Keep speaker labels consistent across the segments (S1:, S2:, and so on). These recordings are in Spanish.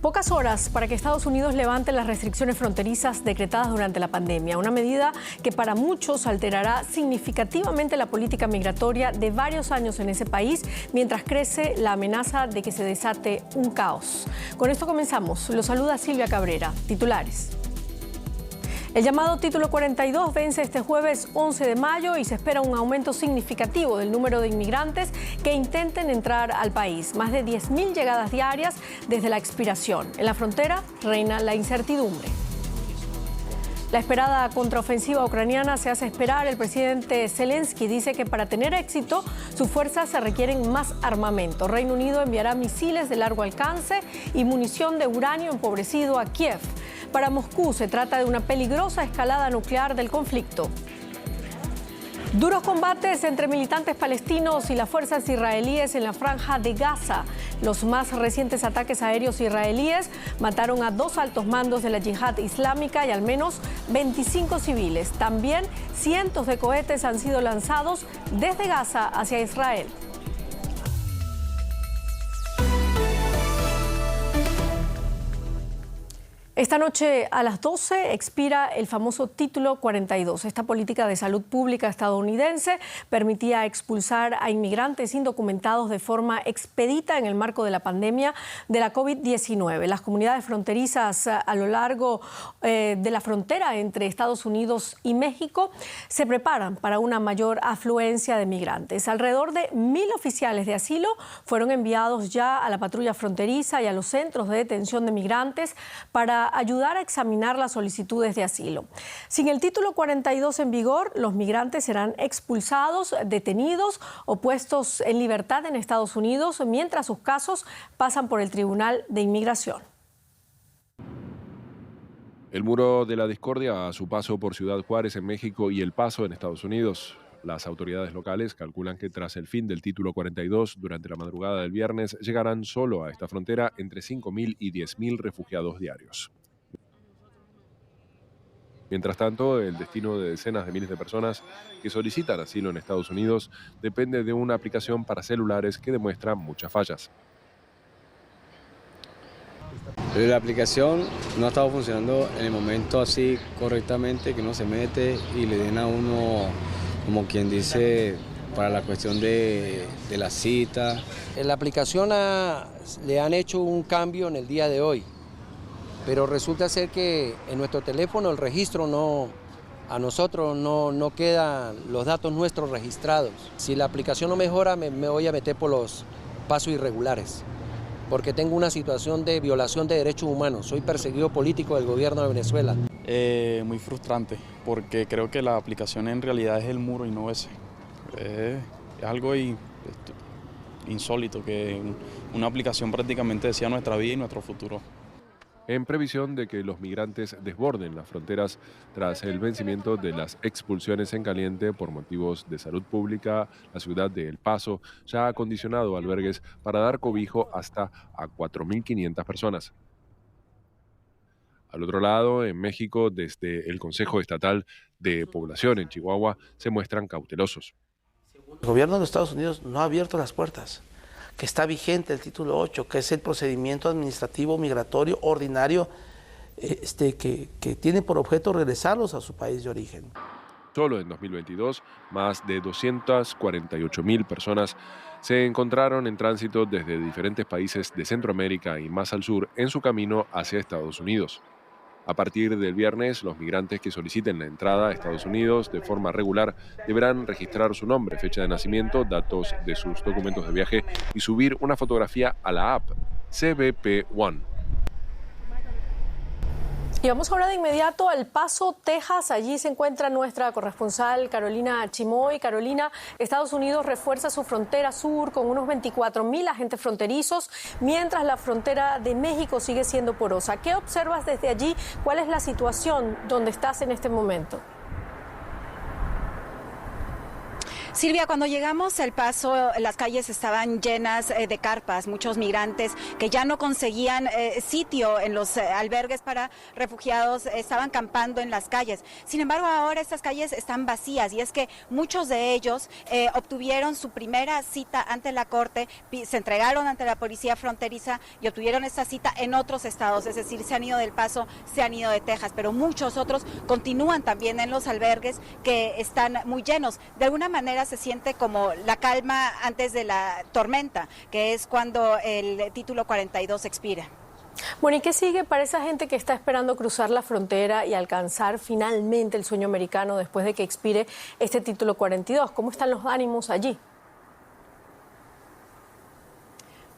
S1: Pocas horas para que Estados Unidos levante las restricciones fronterizas decretadas durante la pandemia, una medida que para muchos alterará significativamente la política migratoria de varios años en ese país, mientras crece la amenaza de que se desate un caos. Con esto comenzamos. Los saluda Silvia Cabrera. Titulares. El llamado Título 42 vence este jueves 11 de mayo y se espera un aumento significativo del número de inmigrantes que intenten entrar al país. Más de 10.000 llegadas diarias desde la expiración. En la frontera reina la incertidumbre. La esperada contraofensiva ucraniana se hace esperar. El presidente Zelensky dice que para tener éxito, sus fuerzas se requieren más armamento. Reino Unido enviará misiles de largo alcance y munición de uranio empobrecido a Kiev. Para Moscú se trata de una peligrosa escalada nuclear del conflicto. Duros combates entre militantes palestinos y las fuerzas israelíes en la franja de Gaza. Los más recientes ataques aéreos israelíes mataron a 2 altos mandos de la yihad islámica y al menos 25 civiles. También cientos de cohetes han sido lanzados desde Gaza hacia Israel. Esta noche a las 12 expira el famoso Título 42. Esta política de salud pública estadounidense permitía expulsar a inmigrantes indocumentados de forma expedita en el marco de la pandemia de la COVID-19. Las comunidades fronterizas a lo largo de la frontera entre Estados Unidos y México se preparan para una mayor afluencia de migrantes. Alrededor de 1.000 oficiales de asilo fueron enviados ya a la patrulla fronteriza y a los centros de detención de migrantes para ayudar a examinar las solicitudes de asilo. Sin el Título 42 en vigor, los migrantes serán expulsados, detenidos o puestos en libertad en Estados Unidos, mientras sus casos pasan por el Tribunal de Inmigración.
S2: El muro de la discordia a su paso por Ciudad Juárez en México y El Paso en Estados Unidos. Las autoridades locales calculan que tras el fin del Título 42, durante la madrugada del viernes, llegarán solo a esta frontera entre 5.000 y 10.000 refugiados diarios. Mientras tanto, el destino de decenas de miles de personas que solicitan asilo en Estados Unidos depende de una aplicación para celulares que demuestra muchas fallas.
S3: La aplicación no ha estado funcionando en el momento así correctamente, que uno se mete y le den a uno, como quien dice, para la cuestión de la cita.
S4: En la aplicación le han hecho un cambio en el día de hoy, pero resulta ser que en nuestro teléfono el registro a nosotros no quedan los datos nuestros registrados. Si la aplicación no mejora, me voy a meter por los pasos irregulares, porque tengo una situación de violación de derechos humanos. Soy perseguido político del gobierno de Venezuela.
S5: Muy frustrante, porque creo que la aplicación en realidad es el muro y no ese. Es algo insólito, que una aplicación prácticamente decía nuestra vida y nuestro futuro.
S2: En previsión de que los migrantes desborden las fronteras tras el vencimiento de las expulsiones en caliente por motivos de salud pública, la ciudad de El Paso ya ha acondicionado albergues para dar cobijo hasta a 4.500 personas. Al otro lado, en México, desde el Consejo Estatal de Población en Chihuahua, se muestran cautelosos.
S6: El gobierno de los Estados Unidos no ha abierto las puertas, que está vigente el Título 8, que es el procedimiento administrativo migratorio ordinario que tiene por objeto regresarlos a su país de origen.
S2: Solo en 2022, más de 248.000 personas se encontraron en tránsito desde diferentes países de Centroamérica y más al sur en su camino hacia Estados Unidos. A partir del viernes, los migrantes que soliciten la entrada a Estados Unidos de forma regular deberán registrar su nombre, fecha de nacimiento, datos de sus documentos de viaje y subir una fotografía a la app CBP One.
S1: Y vamos ahora de inmediato a El Paso, Texas. Allí se encuentra nuestra corresponsal Carolina Chimoy. Carolina, Estados Unidos refuerza su frontera sur con unos 24.000 agentes fronterizos, mientras la frontera de México sigue siendo porosa. ¿Qué observas desde allí? ¿Cuál es la situación donde estás en este momento?
S7: Silvia, cuando llegamos a El Paso, las calles estaban llenas de carpas, muchos migrantes que ya no conseguían sitio en los albergues para refugiados, estaban campando en las calles. Sin embargo, ahora estas calles están vacías y es que muchos de ellos obtuvieron su primera cita ante la Corte, se entregaron ante la Policía Fronteriza y obtuvieron esta cita en otros estados, es decir, se han ido del Paso, se han ido de Texas, pero muchos otros continúan también en los albergues que están muy llenos. De alguna manera se siente como la calma antes de la tormenta, que es cuando el título 42 expira.
S1: Bueno, ¿y qué sigue para esa gente que está esperando cruzar la frontera y alcanzar finalmente el sueño americano después de que expire este título 42? ¿Cómo están los ánimos allí?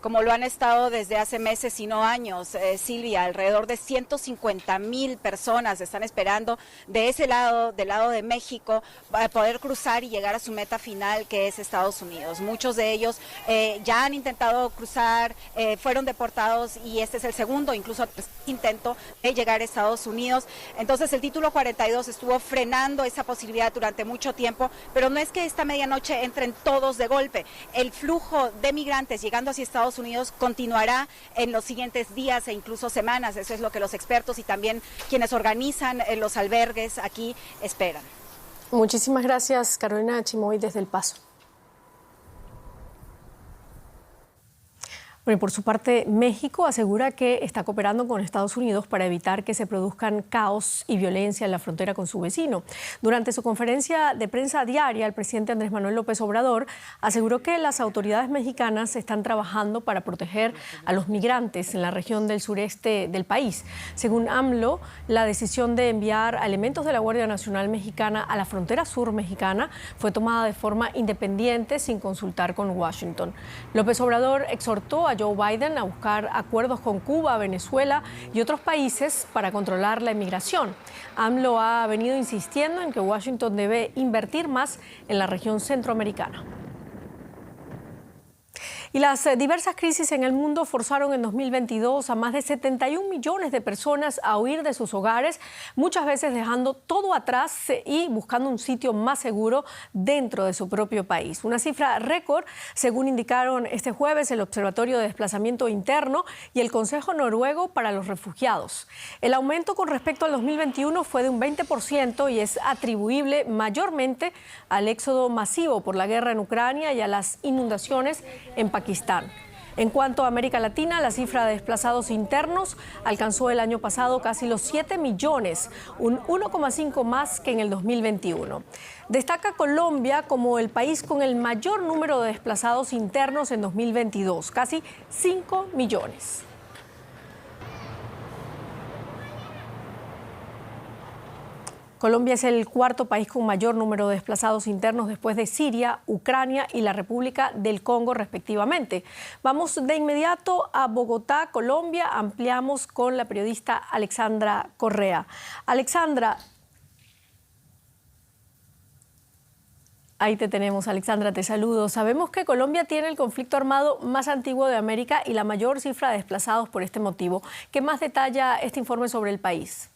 S7: Como lo han estado desde hace meses y no años, Silvia, alrededor de 150,000 personas están esperando de ese lado, del lado de México, para poder cruzar y llegar a su meta final, que es Estados Unidos. Muchos de ellos ya han intentado cruzar, fueron deportados y este es el segundo, incluso intento de llegar a Estados Unidos. Entonces el título 42 estuvo frenando esa posibilidad durante mucho tiempo, pero no es que esta medianoche entren todos de golpe. El flujo de migrantes llegando hacia Estados Unidos continuará en los siguientes días e incluso semanas. Eso es lo que los expertos y también quienes organizan los albergues aquí esperan.
S1: Muchísimas gracias, Carolina Chimoy, desde El Paso. Bueno, por su parte, México asegura que está cooperando con Estados Unidos para evitar que se produzcan caos y violencia en la frontera con su vecino. Durante su conferencia de prensa diaria, el presidente Andrés Manuel López Obrador aseguró que las autoridades mexicanas están trabajando para proteger a los migrantes en la región del sureste del país. Según AMLO, la decisión de enviar elementos de la Guardia Nacional Mexicana a la frontera sur mexicana fue tomada de forma independiente sin consultar con Washington. López Obrador exhortó a Joe Biden a buscar acuerdos con Cuba, Venezuela y otros países para controlar la inmigración. AMLO ha venido insistiendo en que Washington debe invertir más en la región centroamericana. Y las diversas crisis en el mundo forzaron en 2022 a más de 71 millones de personas a huir de sus hogares, muchas veces dejando todo atrás y buscando un sitio más seguro dentro de su propio país. Una cifra récord, según indicaron este jueves el Observatorio de Desplazamiento Interno y el Consejo Noruego para los Refugiados. El aumento con respecto al 2021 fue de un 20% y es atribuible mayormente al éxodo masivo por la guerra en Ucrania y a las inundaciones en Pakistán. En cuanto a América Latina, la cifra de desplazados internos alcanzó el año pasado casi los 7 millones, un 1,5 más que en el 2021. Destaca Colombia como el país con el mayor número de desplazados internos en 2022, casi 5 millones. Colombia es el cuarto país con mayor número de desplazados internos después de Siria, Ucrania y la República del Congo, respectivamente. Vamos de inmediato a Bogotá, Colombia. Ampliamos con la periodista Alexandra Correa. Alexandra, ahí te tenemos, Alexandra, te saludo. Sabemos que Colombia tiene el conflicto armado más antiguo de América y la mayor cifra de desplazados por este motivo. ¿Qué más detalla este informe sobre el país?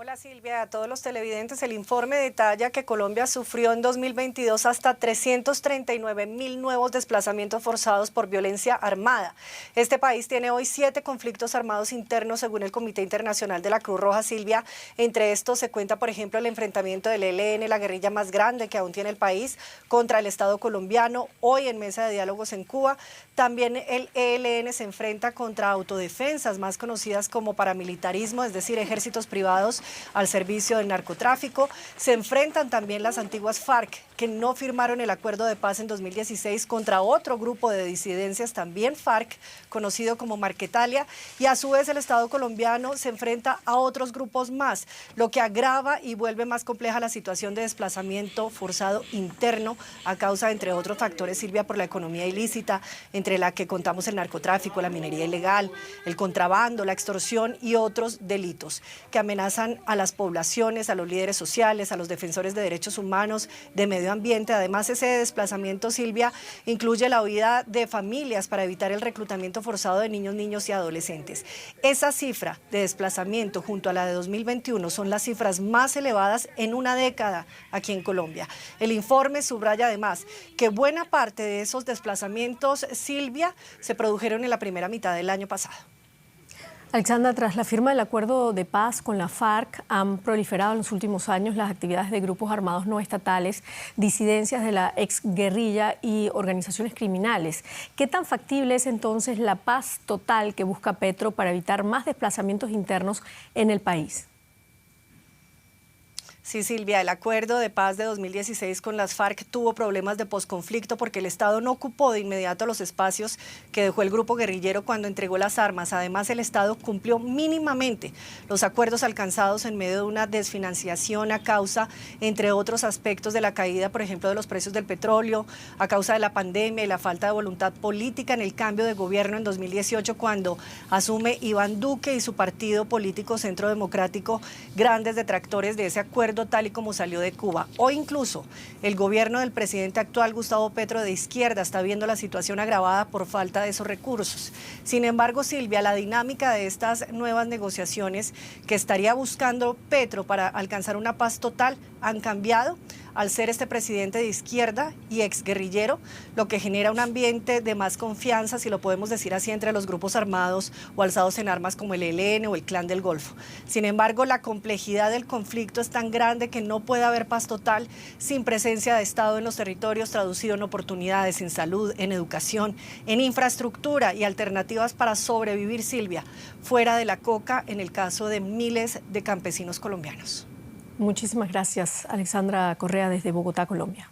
S8: Hola Silvia, a todos los televidentes, el informe detalla que Colombia sufrió en 2022 hasta 339,000 nuevos desplazamientos forzados por violencia armada. Este país tiene hoy 7 conflictos armados internos según el Comité Internacional de la Cruz Roja, Silvia. Entre estos se cuenta, por ejemplo, el enfrentamiento del ELN, la guerrilla más grande que aún tiene el país, contra el Estado colombiano, hoy en mesa de diálogos en Cuba. También el ELN se enfrenta contra autodefensas, más conocidas como paramilitarismo, es decir, ejércitos privados al servicio del narcotráfico. Se enfrentan también las antiguas FARC, que no firmaron el acuerdo de paz en 2016 contra otro grupo de disidencias, también FARC, conocido como Marquetalia, y a su vez el Estado colombiano se enfrenta a otros grupos más, lo que agrava y vuelve más compleja la situación de desplazamiento forzado interno a causa, entre otros factores, Silvia, por la economía ilícita, entre la que contamos el narcotráfico, la minería ilegal, el contrabando, la extorsión y otros delitos que amenazan afectan a las poblaciones, a los líderes sociales, a los defensores de derechos humanos, de medio ambiente. Además, ese desplazamiento, Silvia, incluye la huida de familias para evitar el reclutamiento forzado de niños, niños y adolescentes. Esa cifra de desplazamiento junto a la de 2021 son las cifras más elevadas en una década aquí en Colombia. El informe subraya además que buena parte de esos desplazamientos, Silvia, se produjeron en la primera mitad del año pasado.
S1: Alexandra, tras la firma del acuerdo de paz con la FARC, han proliferado en los últimos años las actividades de grupos armados no estatales, disidencias de la exguerrilla y organizaciones criminales. ¿Qué tan factible es entonces la paz total que busca Petro para evitar más desplazamientos internos en el país?
S8: Sí, Silvia, el acuerdo de paz de 2016 con las FARC tuvo problemas de posconflicto porque el Estado no ocupó de inmediato los espacios que dejó el grupo guerrillero cuando entregó las armas. Además, el Estado cumplió mínimamente los acuerdos alcanzados en medio de una desfinanciación a causa, entre otros aspectos, de la caída, por ejemplo, de los precios del petróleo, a causa de la pandemia y la falta de voluntad política en el cambio de gobierno en 2018, cuando asume Iván Duque y su partido político Centro Democrático, grandes detractores de ese acuerdo tal y como salió de Cuba. Hoy incluso el gobierno del presidente actual, Gustavo Petro, de izquierda, está viendo la situación agravada por falta de esos recursos. Sin embargo, Silvia, la dinámica de estas nuevas negociaciones que estaría buscando Petro para alcanzar una paz total han cambiado al ser este presidente de izquierda y exguerrillero, lo que genera un ambiente de más confianza, si lo podemos decir así, entre los grupos armados o alzados en armas como el ELN o el Clan del Golfo. Sin embargo, la complejidad del conflicto es tan grande que no puede haber paz total sin presencia de Estado en los territorios, traducido en oportunidades, en salud, en educación, en infraestructura y alternativas para sobrevivir, Silvia, fuera de la coca, en el caso de miles de campesinos colombianos.
S1: Muchísimas gracias, Alexandra Correa, desde Bogotá, Colombia.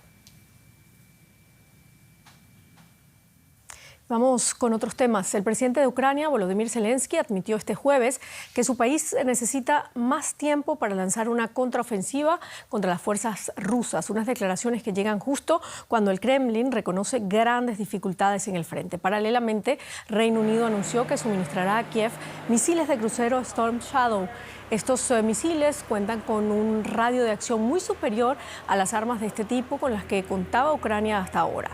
S1: Vamos con otros temas. El presidente de Ucrania, Volodymyr Zelensky, admitió este jueves que su país necesita más tiempo para lanzar una contraofensiva contra las fuerzas rusas. Unas declaraciones que llegan justo cuando el Kremlin reconoce grandes dificultades en el frente. Paralelamente, Reino Unido anunció que suministrará a Kiev misiles de crucero Storm Shadow. Estos misiles cuentan con un radio de acción muy superior a las armas de este tipo con las que contaba Ucrania hasta ahora.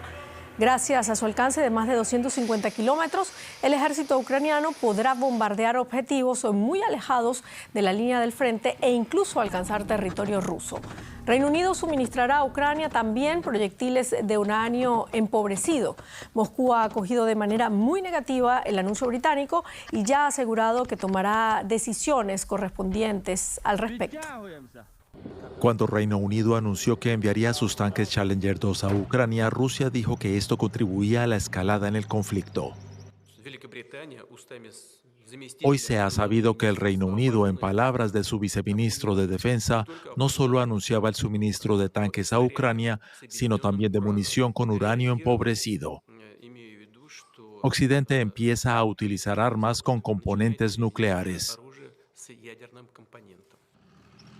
S1: Gracias a su alcance de más de 250 kilómetros, el ejército ucraniano podrá bombardear objetivos muy alejados de la línea del frente e incluso alcanzar territorio ruso. Reino Unido suministrará a Ucrania también proyectiles de uranio empobrecido. Moscú ha acogido de manera muy negativa el anuncio británico y ya ha asegurado que tomará decisiones correspondientes al respecto.
S9: Cuando Reino Unido anunció que enviaría sus tanques Challenger 2 a Ucrania, Rusia dijo que esto contribuía a la escalada en el conflicto. Hoy se ha sabido que el Reino Unido, en palabras de su viceministro de Defensa, no solo anunciaba el suministro de tanques a Ucrania, sino también de munición con uranio empobrecido. Occidente empieza a utilizar armas con componentes nucleares.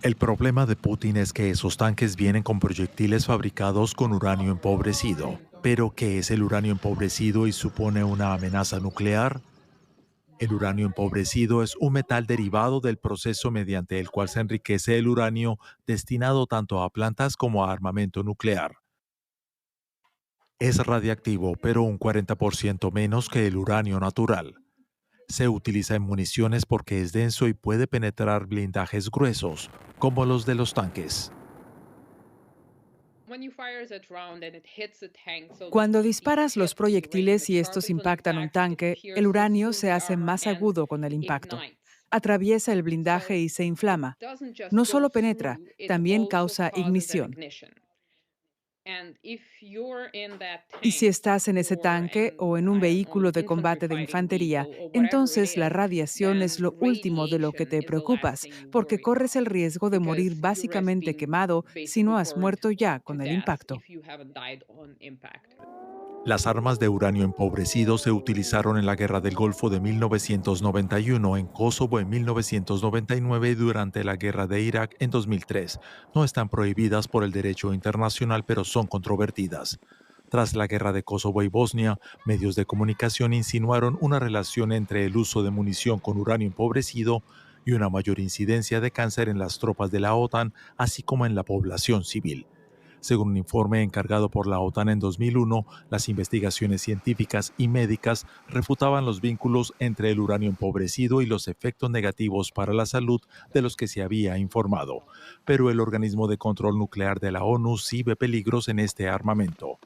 S9: El problema de Putin es que esos tanques vienen con proyectiles fabricados con uranio empobrecido. ¿Pero qué es el uranio empobrecido y supone una amenaza nuclear? El uranio empobrecido es un metal derivado del proceso mediante el cual se enriquece el uranio destinado tanto a plantas como a armamento nuclear. Es radiactivo, pero un 40% menos que el uranio natural. Se utiliza en municiones porque es denso y puede penetrar blindajes gruesos, como los de los tanques.
S10: Cuando disparas los proyectiles y estos impactan un tanque, el uranio se hace más agudo con el impacto. Atraviesa el blindaje y se inflama. No solo penetra, también causa ignición. Y si estás en ese tanque o en un vehículo de combate de infantería, entonces la radiación es lo último de lo que te preocupas, porque corres el riesgo de morir básicamente quemado si no has muerto ya con el impacto.
S9: Las armas de uranio empobrecido se utilizaron en la Guerra del Golfo de 1991, en Kosovo en 1999 y durante la Guerra de Irak en 2003. No están prohibidas por el derecho internacional, pero son controvertidas. Tras la Guerra de Kosovo y Bosnia, medios de comunicación insinuaron una relación entre el uso de munición con uranio empobrecido y una mayor incidencia de cáncer en las tropas de la OTAN, así como en la población civil. Según un informe encargado por la OTAN en 2001, las investigaciones científicas y médicas refutaban los vínculos entre el uranio empobrecido y los efectos negativos para la salud de los que se había informado. Pero el organismo de control nuclear de la ONU sí ve peligros en este armamento.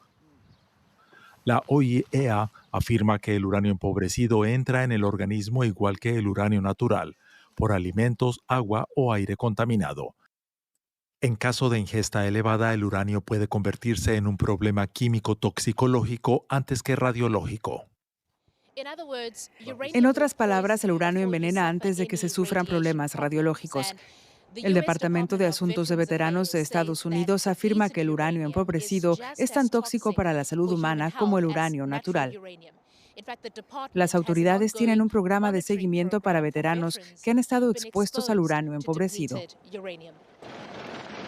S9: La OIEA afirma que el uranio empobrecido entra en el organismo igual que el uranio natural, por alimentos, agua o aire contaminado. En caso de ingesta elevada, el uranio puede convertirse en un problema químico toxicológico antes que radiológico.
S10: En otras palabras, el uranio envenena antes de que se sufran problemas radiológicos. El Departamento de Asuntos de Veteranos de Estados Unidos afirma que el uranio empobrecido es tan tóxico para la salud humana como el uranio natural. Las autoridades tienen un programa de seguimiento para veteranos que han estado expuestos al uranio empobrecido.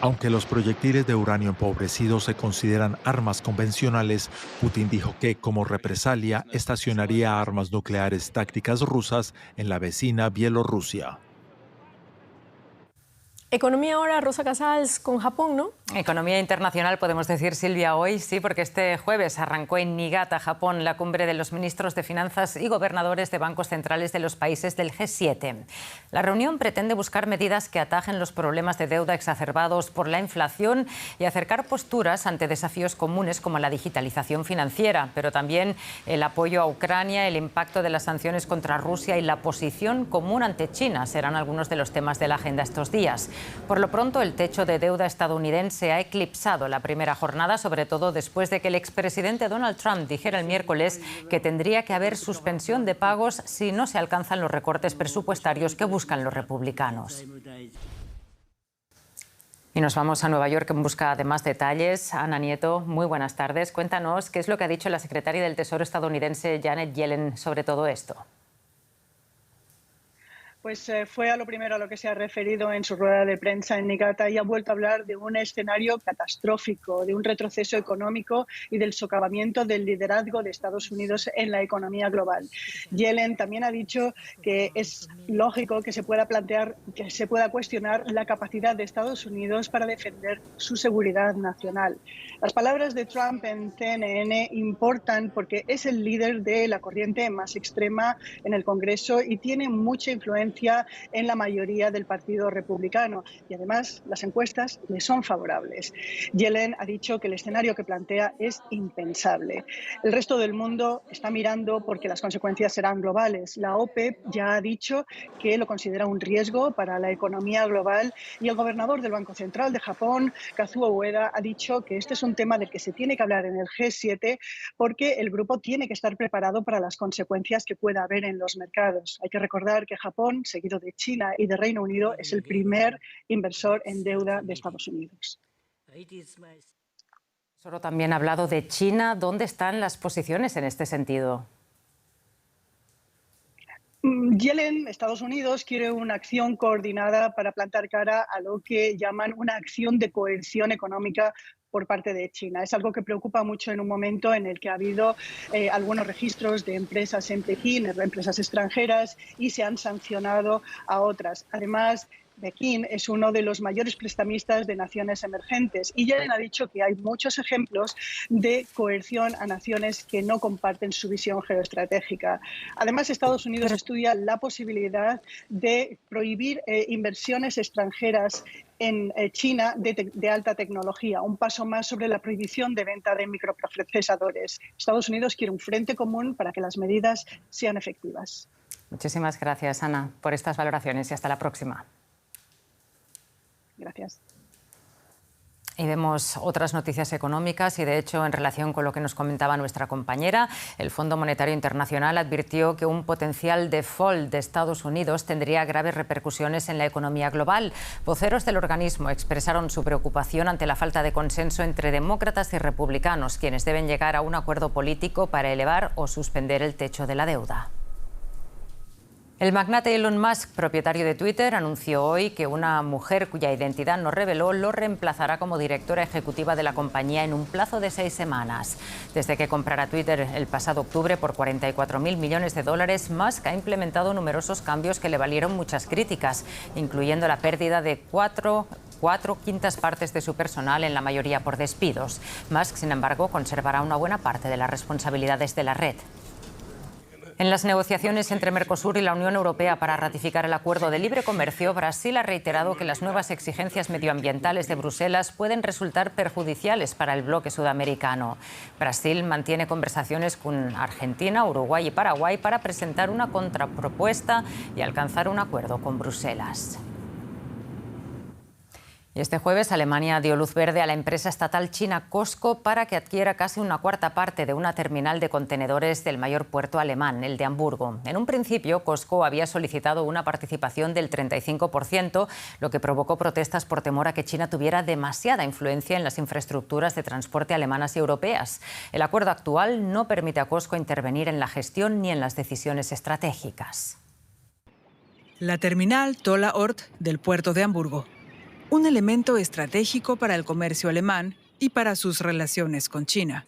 S9: Aunque los proyectiles de uranio empobrecido se consideran armas convencionales, Putin dijo que, como represalia, estacionaría armas nucleares tácticas rusas en la vecina Bielorrusia.
S1: Economía ahora, Rosa Casals, con Japón, ¿no?
S11: Economía internacional, podemos decir, Silvia, hoy sí, porque este jueves arrancó en Niigata, Japón, la cumbre de los ministros de Finanzas y gobernadores de bancos centrales de los países del G7. La reunión pretende buscar medidas que atajen los problemas de deuda exacerbados por la inflación y acercar posturas ante desafíos comunes como la digitalización financiera, pero también el apoyo a Ucrania, el impacto de las sanciones contra Rusia y la posición común ante China serán algunos de los temas de la agenda estos días. Por lo pronto, el techo de deuda estadounidense ha eclipsado la primera jornada, sobre todo después de que el expresidente Donald Trump dijera el miércoles que tendría que haber suspensión de pagos si no se alcanzan los recortes presupuestarios que buscan los republicanos. Y nos vamos a Nueva York en busca de más detalles. Ana Nieto, muy buenas tardes. Cuéntanos qué es lo que ha dicho la secretaria del Tesoro estadounidense Janet Yellen sobre todo esto.
S12: Pues fue a lo primero a lo que se ha referido en su rueda de prensa en Niigata y ha vuelto a hablar de un escenario catastrófico, de un retroceso económico y del socavamiento del liderazgo de Estados Unidos en la economía global. Yellen también ha dicho que es lógico que se pueda plantear, que se pueda cuestionar la capacidad de Estados Unidos para defender su seguridad nacional. Las palabras de Trump en CNN importan porque es el líder de la corriente más extrema en el Congreso y tiene mucha influencia en la mayoría del Partido Republicano y además las encuestas le son favorables. Yellen ha dicho que el escenario que plantea es impensable. El resto del mundo está mirando porque las consecuencias serán globales. La OPEP ya ha dicho que lo considera un riesgo para la economía global y el gobernador del Banco Central de Japón, Kazuo Ueda, ha dicho que este es un tema del que se tiene que hablar en el G7 porque el grupo tiene que estar preparado para las consecuencias que pueda haber en los mercados. Hay que recordar que Japón, seguido de China y de Reino Unido, es el primer inversor en deuda de Estados Unidos.
S11: Solo también ha hablado de China. ¿Dónde están las posiciones en este sentido?
S12: Yellen, Estados Unidos, quiere una acción coordinada para plantar cara a lo que llaman una acción de coerción económica por parte de China. Es algo que preocupa mucho en un momento en el que ha habido algunos registros de empresas en Pekín, empresas extranjeras, y se han sancionado a otras. Además, Pekín es uno de los mayores prestamistas de naciones emergentes y Yellen ha dicho que hay muchos ejemplos de coerción a naciones que no comparten su visión geoestratégica. Además, Estados Unidos estudia la posibilidad de prohibir inversiones extranjeras en China de alta tecnología, un paso más sobre la prohibición de venta de microprocesadores. Estados Unidos quiere un frente común para que las medidas sean efectivas.
S11: Muchísimas gracias, Ana, por estas valoraciones y hasta la próxima.
S12: Gracias.
S11: Y vemos otras noticias económicas y, de hecho, en relación con lo que nos comentaba nuestra compañera, el Fondo Monetario Internacional advirtió que un potencial default de Estados Unidos tendría graves repercusiones en la economía global. Voceros del organismo expresaron su preocupación ante la falta de consenso entre demócratas y republicanos, quienes deben llegar a un acuerdo político para elevar o suspender el techo de la deuda. El magnate Elon Musk, propietario de Twitter, anunció hoy que una mujer cuya identidad no reveló lo reemplazará como directora ejecutiva de la compañía en un plazo de 6 semanas. Desde que comprara Twitter el pasado octubre por $44.000 millones, Musk ha implementado numerosos cambios que le valieron muchas críticas, incluyendo la pérdida de cuatro quintas partes de su personal, en la mayoría por despidos. Musk, sin embargo, conservará una buena parte de las responsabilidades de la red. En las negociaciones entre Mercosur y la Unión Europea para ratificar el acuerdo de libre comercio, Brasil ha reiterado que las nuevas exigencias medioambientales de Bruselas pueden resultar perjudiciales para el bloque sudamericano. Brasil mantiene conversaciones con Argentina, Uruguay y Paraguay para presentar una contrapropuesta y alcanzar un acuerdo con Bruselas. Y este jueves Alemania dio luz verde a la empresa estatal china COSCO para que adquiera casi una cuarta parte de una terminal de contenedores del mayor puerto alemán, el de Hamburgo. En un principio, COSCO había solicitado una participación del 35%, lo que provocó protestas por temor a que China tuviera demasiada influencia en las infraestructuras de transporte alemanas y europeas. El acuerdo actual no permite a COSCO intervenir en la gestión ni en las decisiones estratégicas.
S10: La terminal Tolla Ort del puerto de Hamburgo. Un elemento estratégico para el comercio alemán y para sus relaciones con China.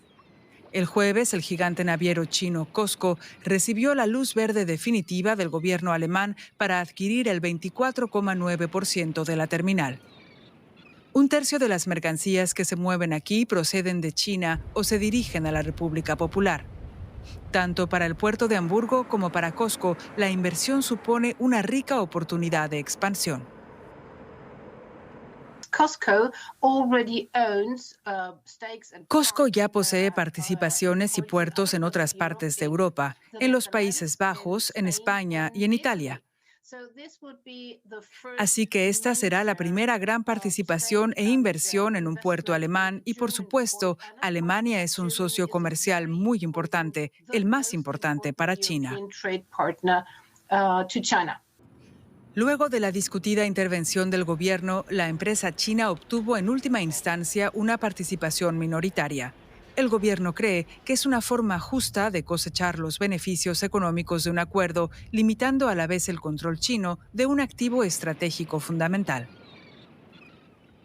S10: El jueves, el gigante naviero chino COSCO recibió la luz verde definitiva del gobierno alemán para adquirir el 24,9% de la terminal. Un tercio de las mercancías que se mueven aquí proceden de China o se dirigen a la República Popular. Tanto para el puerto de Hamburgo como para COSCO, la inversión supone una rica oportunidad de expansión. COSCO ya posee participaciones y puertos en otras partes de Europa, en los Países Bajos, en España y en Italia. Así que esta será la primera gran participación e inversión en un puerto alemán y, por supuesto, Alemania es un socio comercial muy importante, el más importante para China. Luego de la discutida intervención del gobierno, la empresa china obtuvo en última instancia una participación minoritaria. El gobierno cree que es una forma justa de cosechar los beneficios económicos de un acuerdo, limitando a la vez el control chino de un activo estratégico fundamental.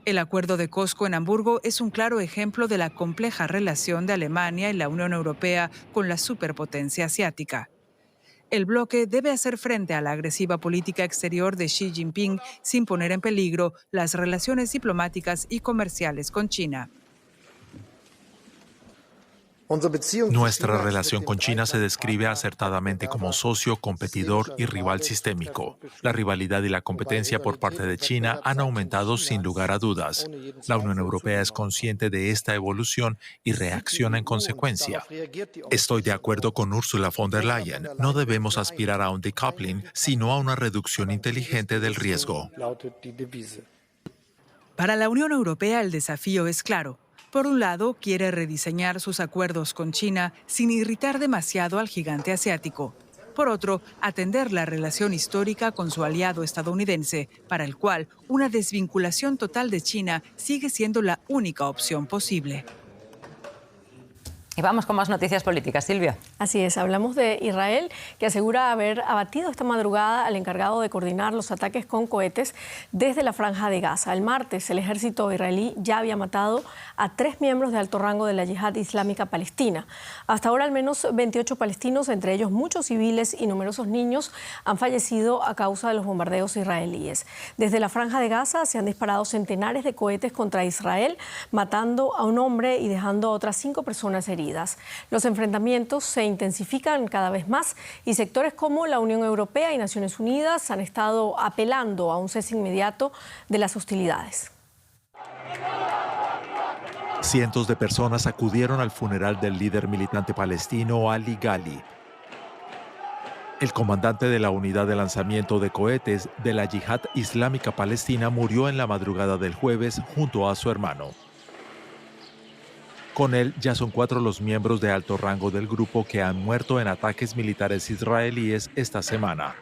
S10: El acuerdo de COSCO en Hamburgo es un claro ejemplo de la compleja relación de Alemania y la Unión Europea con la superpotencia asiática. El bloque debe hacer frente a la agresiva política exterior de Xi Jinping sin poner en peligro las relaciones diplomáticas y comerciales con China.
S9: Nuestra relación con China se describe acertadamente como socio, competidor y rival sistémico. La rivalidad y la competencia por parte de China han aumentado sin lugar a dudas. La Unión Europea es consciente de esta evolución y reacciona en consecuencia. Estoy de acuerdo con Ursula von der Leyen. No debemos aspirar a un decoupling, sino a una reducción inteligente del riesgo.
S10: Para la Unión Europea el desafío es claro. Por un lado, quiere rediseñar sus acuerdos con China sin irritar demasiado al gigante asiático. Por otro, atender la relación histórica con su aliado estadounidense, para el cual una desvinculación total de China sigue siendo la única opción posible.
S11: Y vamos con más noticias políticas, Silvia.
S1: Así es, hablamos de Israel, que asegura haber abatido esta madrugada al encargado de coordinar los ataques con cohetes desde la Franja de Gaza. El martes, el ejército israelí ya había matado a 3 miembros de alto rango de la Yihad Islámica Palestina. Hasta ahora, al menos 28 palestinos, entre ellos muchos civiles y numerosos niños, han fallecido a causa de los bombardeos israelíes. Desde la Franja de Gaza se han disparado centenares de cohetes contra Israel, matando a un hombre y dejando a otras 5 personas heridas. Los enfrentamientos se intensifican cada vez más y sectores como la Unión Europea y Naciones Unidas han estado apelando a un cese inmediato de las hostilidades.
S9: Cientos de personas acudieron al funeral del líder militante palestino Ali Ghali. El comandante de la unidad de lanzamiento de cohetes de la Yihad Islámica Palestina murió en la madrugada del jueves junto a su hermano. Con él ya son 4 los miembros de alto rango del grupo que han muerto en ataques militares israelíes esta semana.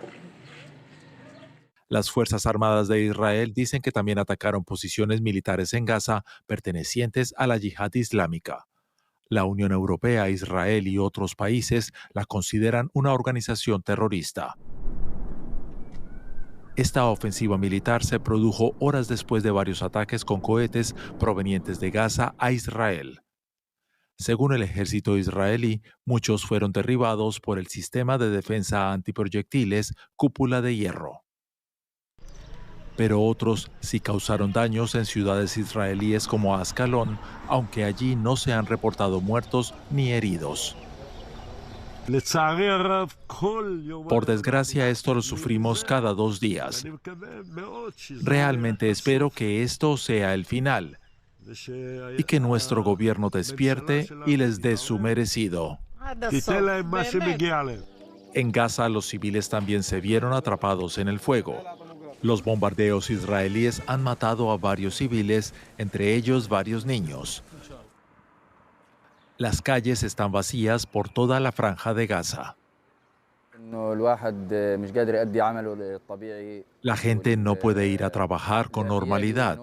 S9: Las Fuerzas Armadas de Israel dicen que también atacaron posiciones militares en Gaza pertenecientes a la Yihad Islámica. La Unión Europea, Israel y otros países la consideran una organización terrorista. Esta ofensiva militar se produjo horas después de varios ataques con cohetes provenientes de Gaza a Israel. Según el ejército israelí, muchos fueron derribados por el sistema de defensa antiproyectiles Cúpula de Hierro. Pero otros sí causaron daños en ciudades israelíes como Ascalón, aunque allí no se han reportado muertos ni heridos. Por desgracia, esto lo sufrimos cada 2 días. Realmente espero que esto sea el final y que nuestro gobierno despierte y les dé su merecido. En Gaza, los civiles también se vieron atrapados en el fuego. Los bombardeos israelíes han matado a varios civiles, entre ellos varios niños. Las calles están vacías por toda la franja de Gaza. La gente no puede ir a trabajar con normalidad.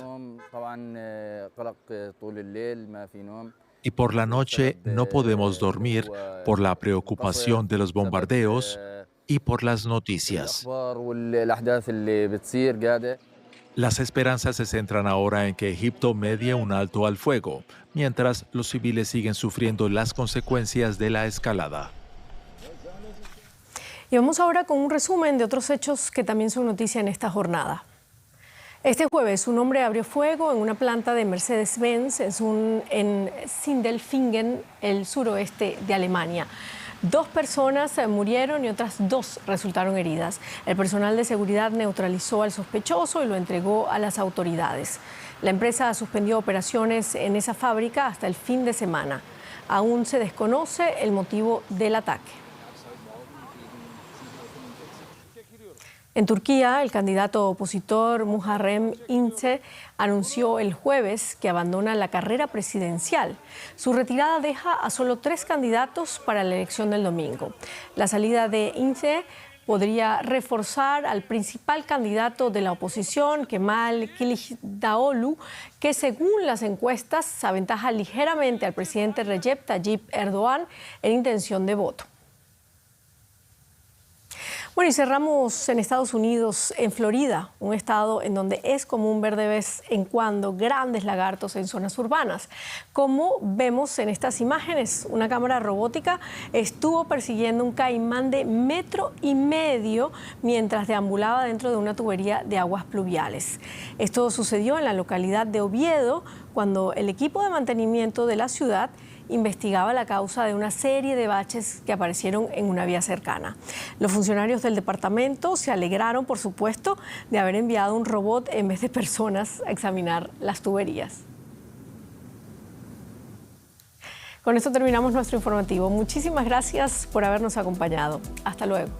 S9: Y por la noche no podemos dormir por la preocupación de los bombardeos y por las noticias. Las esperanzas se centran ahora en que Egipto medie un alto al fuego, mientras los civiles siguen sufriendo las consecuencias de la escalada.
S1: Y vamos ahora con un resumen de otros hechos que también son noticia en esta jornada. Este jueves, un hombre abrió fuego en una planta de Mercedes-Benz en Sindelfingen, el suroeste de Alemania. 2 personas murieron y otras 2 resultaron heridas. El personal de seguridad neutralizó al sospechoso y lo entregó a las autoridades. La empresa suspendió operaciones en esa fábrica hasta el fin de semana. Aún se desconoce el motivo del ataque. En Turquía, el candidato opositor Muharrem İnce anunció el jueves que abandona la carrera presidencial. Su retirada deja a solo 3 candidatos para la elección del domingo. La salida de İnce podría reforzar al principal candidato de la oposición, Kemal Kılıçdaroğlu, que según las encuestas aventaja ligeramente al presidente Recep Tayyip Erdoğan en intención de voto. Bueno, y cerramos en Estados Unidos, en Florida, un estado en donde es común ver de vez en cuando grandes lagartos en zonas urbanas. Como vemos en estas imágenes, una cámara robótica estuvo persiguiendo un caimán de 1,5 metros mientras deambulaba dentro de una tubería de aguas pluviales. Esto sucedió en la localidad de Oviedo, cuando el equipo de mantenimiento de la ciudad investigaba la causa de una serie de baches que aparecieron en una vía cercana. Los funcionarios del departamento se alegraron, por supuesto, de haber enviado un robot en vez de personas a examinar las tuberías. Con esto terminamos nuestro informativo. Muchísimas gracias por habernos acompañado. Hasta luego.